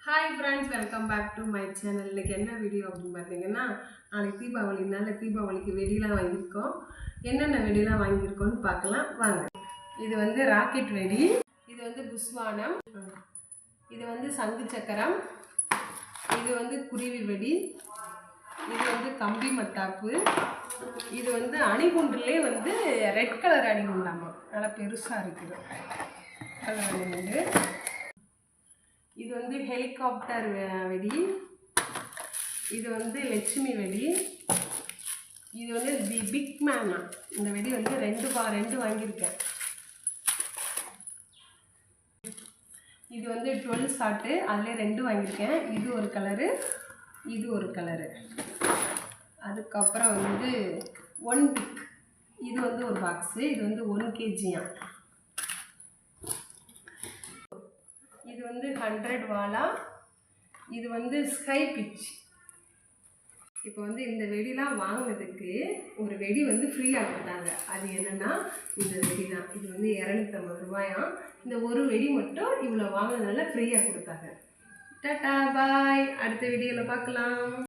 Hi friends, welcome back to my channel. இன்றைக்கி என்ன video அப்படின்னு பார்த்தீங்கன்னா, நாளைக்கு தீபாவளினால தீபாவளிக்கு வெடிலாம் வாங்கியிருக்கோம். என்னென்ன வெடிலாம் வாங்கியிருக்கோன்னு பார்க்கலாம் வாங்க. இது வந்து ராக்கெட் வெடி, இது வந்து புஸ்வானம், இது வந்து சங்கு சக்கரம், இது வந்து குருவி வெடி, இது வந்து கம்பி மத்தாப்பு, இது வந்து அணிகுண்டுலேயே வந்து ரெட் கலர் அணிகுண்டாமா, நல்லா பெருசாக இருக்குது கலர் அணிகுண்டு. இது வந்து ஹெலிகாப்டர் வெடி, இது வந்து லட்சுமி வெடி, இது வந்து தி பிக் மேனா. இந்த வெடி வந்து ரெண்டு வாங்கியிருக்கேன். இது வந்து 12 ஷாட்டு, அதில் 2 வாங்கியிருக்கேன். இது ஒரு கலரு, இது ஒரு கலரு. அதுக்கப்புறம் வந்து 1 பிக், இது வந்து ஒரு பாக்ஸு, இது வந்து 1 kg. இது வந்து 100 வாலா, இது வந்து ஸ்கை பிச். இப்போ வந்து இந்த வெடிலாம் வாங்கினதுக்கு ஒரு வெடி வந்து ஃப்ரீயாக கொடுத்தாங்க. அது என்னென்னா இந்த வெடி தான். இது வந்து 250 ரூபாயாம். இந்த ஒரு வெடி மட்டும் இவ்வளோ வாங்கினதுனால ஃப்ரீயாக கொடுத்தாங்க. டாடா பாய், அடுத்த வீடியோவில் பார்க்கலாம்.